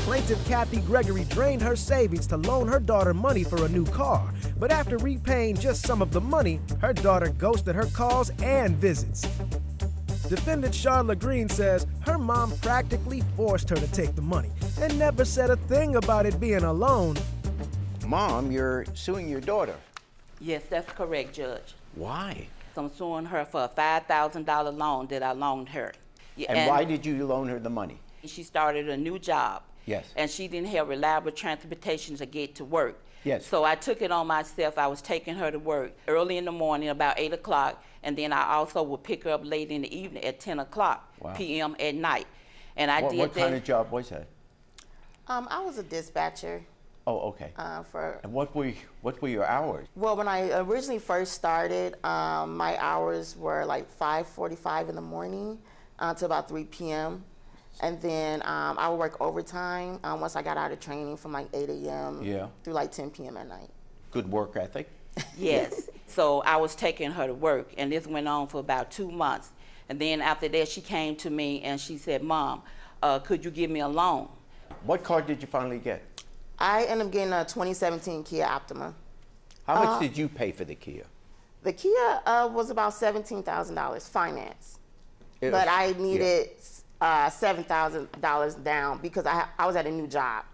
Plaintiff Kathy Gregory drained her savings to loan her daughter money for a new car. But after repaying just some of the money, her daughter ghosted her calls and visits. Defendant Sharla Green says her mom practically forced her to take the money and never said a thing about it being a loan. Mom, you're suing your daughter. Yes, that's correct, Judge. Why? I'm suing her for a $5,000 loan that I loaned her. And why did you loan her the money? She started a new job. Yes. And she didn't have reliable transportation to get to work. Yes. So I took it on myself. I was taking her to work early in the morning, about 8 o'clock, and then I also would pick her up late in the evening at 10 o'clock p.m. at night. And I did that. What kind of job was that? I was a dispatcher. Oh, okay. And what were your hours? Well, when I originally first started, my hours were like 5:45 in the morning to about 3 p.m. And then I would work overtime once I got out of training from like 8 a.m. through like 10 p.m. at night. Good work ethic? Yes. So I was taking her to work, and this went on for about 2 months. And then after that, she came to me and she said, Mom, could you give me a loan? What car did you finally get? I ended up getting a 2017 Kia Optima. How much did you pay for the Kia? The Kia was about $17,000 finance. But I needed $7,000 down because I was at a new job.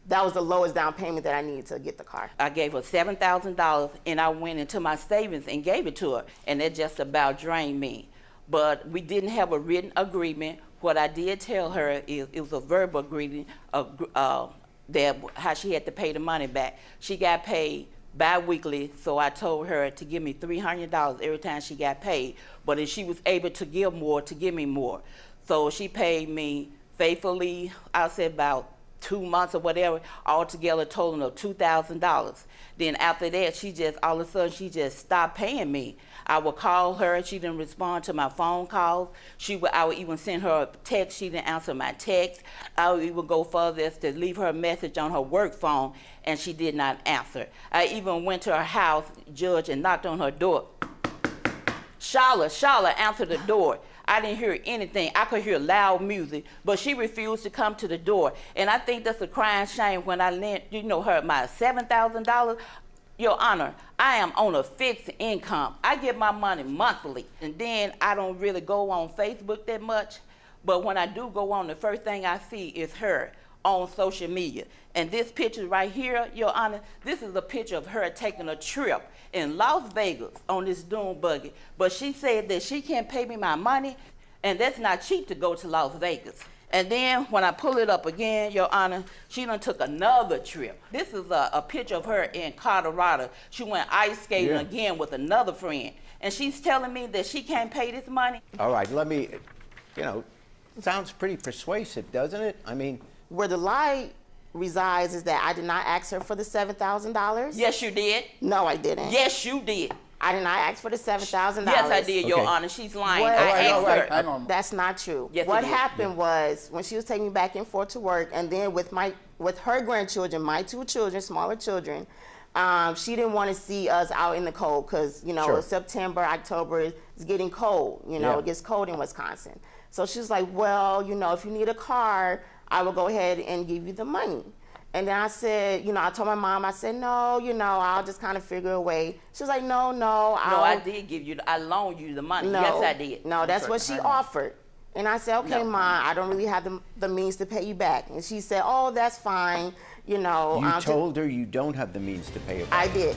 That was the lowest down payment that I needed to get the car. I gave her $7,000 and I went into my savings and gave it to her, and it just about drained me. But we didn't have a written agreement. What I did tell her is it was a verbal agreement that how she had to pay the money back. She got paid bi-weekly, so I told her to give me $300 every time she got paid. But if she was able to give more, to give me more. So she paid me faithfully, I said about 2 months or whatever, altogether a total of $2,000. Then after that, she just, all of a sudden, she just stopped paying me. I would call her, she didn't respond to my phone calls. I would even send her a text, she didn't answer my text. I would even go further as to leave her a message on her work phone, and she did not answer. I even went to her house, Judge, and knocked on her door. Sharla answered the door. I didn't hear anything. I could hear loud music, but she refused to come to the door. And I think that's a crying shame when I lent, her my $7,000. Your Honor, I am on a fixed income. I get my money monthly, and then I don't really go on Facebook that much. But when I do go on, the first thing I see is her on social media. And this picture right here, Your Honor, this is a picture of her taking a trip in Las Vegas on this dune buggy. But she said that she can't pay me my money, and that's not cheap to go to Las Vegas. And then when I pull it up again, Your Honor, she done took another trip. This is a picture of her in Colorado. She went ice skating again with another friend. And she's telling me that she can't pay this money. All right, let me, sounds pretty persuasive, doesn't it? I mean. Where the lie resides is that I did not ask her for the $7,000. Yes, you did. No, I didn't. Yes, you did. I did not ask for the $7,000. Yes, I did, Your Honor. She's lying. I asked her. That's not true. Yes, what happened was when she was taking me back and forth to work, and then with her grandchildren, my 2 children, smaller children, she didn't want to see us out in the cold because, September, October is getting cold. It gets cold in Wisconsin. So she was like, well, if you need a car, I will go ahead and give you the money. And then I said, I told my mom, I said, no, I'll just kind of figure a way. She was like, no. I did give you, I loaned you the money. No, yes, I did. No, that's what she offered. And I said, okay, Ma, I don't really have the means to pay you back. And she said, oh, that's fine. You told her you don't have the means to pay her back. I did.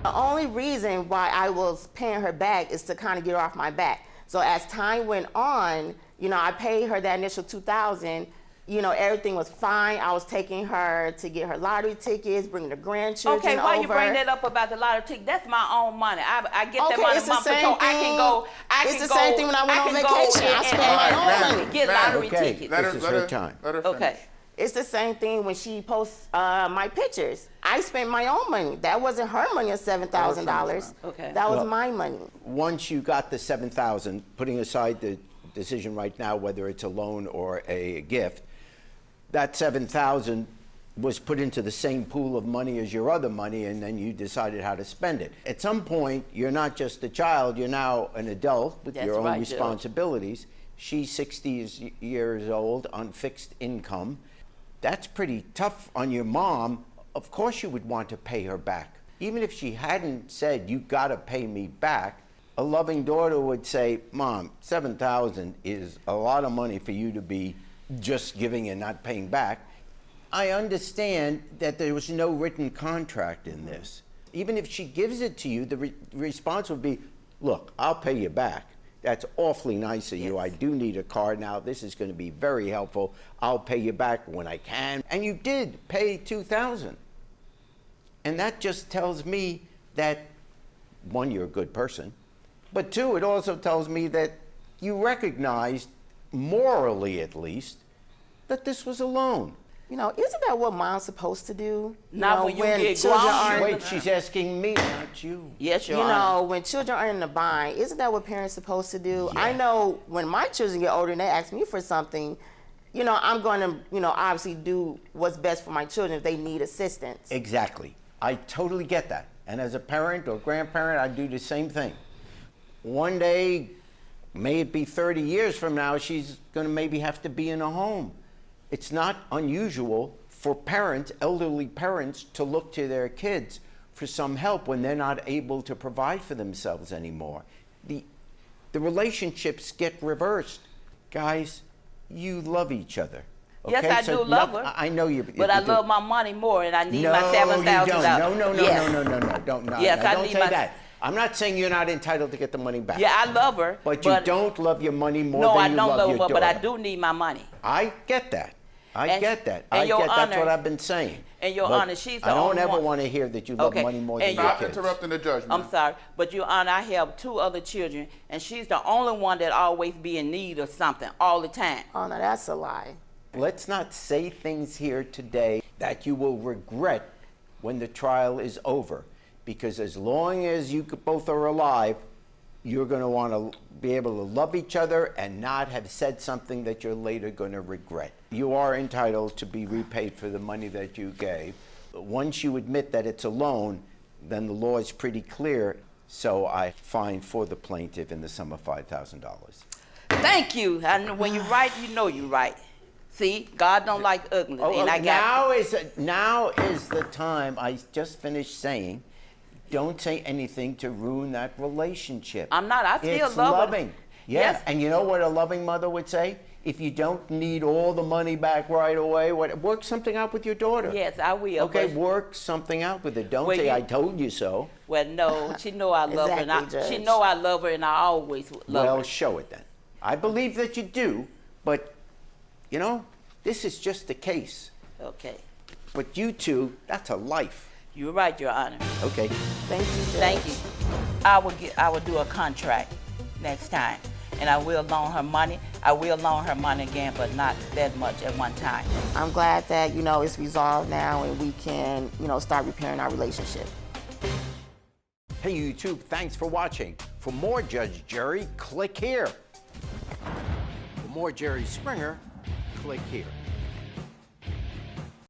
The only reason why I was paying her back is to kind of get her off my back. So as time went on, I paid her that initial $2,000. Everything was fine. I was taking her to get her lottery tickets, bringing the grandchildren over. Okay, why you bring that up about the lottery ticket? That's my own money. I get that money monthly, so I can go. It's the same thing when I went on vacation. I spent my own money. Get lottery tickets. This is her time. Okay. It's the same thing when she posts my pictures. I spent my own money. That wasn't her money of $7,000. Okay. That was my money. Once you got the $7,000, putting aside the decision right now whether it's a loan or a gift, that $7,000 was put into the same pool of money as your other money, and then you decided how to spend it. At some point, you're not just a child, you're now an adult with your own responsibilities. She's 60 years old on fixed income. that's pretty tough on your mom. Of course you would want to pay her back. Even if she hadn't said, you gotta pay me back, a loving daughter would say, Mom, $7,000 is a lot of money for you to be just giving and not paying back. I understand that there was no written contract in this. Even if she gives it to you, the response would be, look, I'll pay you back. That's awfully nice of you. I do need a car now. This is going to be very helpful. I'll pay you back when I can. And you did pay $2,000. And that just tells me that, one, you're a good person, but two, it also tells me that you recognized, morally at least, that this was a loan. You know, isn't that what mom's supposed to do? Not when you get grown. Wait, she's asking me, not you. Yes, Your Honor. Honor. You know, when children are in the bind, isn't that what parents are supposed to do? Yeah. I know when my children get older and they ask me for something, you know, I'm going to, you know, obviously do what's best for my children if they need assistance. Exactly. I totally get that. And as a parent or grandparent, I do the same thing. One day, may it be 30 years from now, she's going to maybe have to be in a home. It's not unusual for parents, elderly parents, to look to their kids for some help when they're not able to provide for themselves anymore. The relationships get reversed. Guys, you love each other. Okay? Yes, I do love her. I know you. But I love my money more, and I need my $7,000. No, don't. Yes, I don't need say my... that. I'm not saying you're not entitled to get the money back. Yeah, I love her. But you don't love your money more than you love your daughter. No, I don't love her, but I do need my money. I get that. I get that. That's what I've been saying. And Your Honor, she's the only one. I only don't ever want to hear that you love money more than your Stop kids. interrupting the judge, I'm sorry, but Your Honor, I have 2 other children, and she's the only one that always be in need of something all the time. Oh, no, that's a lie. Let's not say things here today that you will regret when the trial is over. Because as long as you both are alive, you're going to want to be able to love each other and not have said something that you're later going to regret. You are entitled to be repaid for the money that you gave. Once you admit that it's a loan, then the law is pretty clear. So I fine for the plaintiff in the sum of $5,000. Thank you. And when you're right, you know you're right. See, God don't like ugly. And I got now is the time. I just finished saying, don't say anything to ruin that relationship. I'm not. I still it's love loving. her. Yeah, Yes. And you know what a loving mother would say? If you don't need all the money back right away, work something out with your daughter. Yes, I will. Okay, work something out with her. Don't say, I told you so. Well, no, she know I love her. Exactly, And she know I love her, and I always love her. Well, show it then. I believe that you do, but, you know, this is just a case. Okay. But you two, that's a life. You're right, Your Honor. Okay. Thank you, Judge. Thank you. I will do a contract next time, and I will loan her money. I will loan her money again, but not that much at one time. I'm glad that, you know, it's resolved now and we can, you know, start repairing our relationship. Hey, YouTube, thanks for watching. For more Judge Jerry, click here. For more Jerry Springer, click here.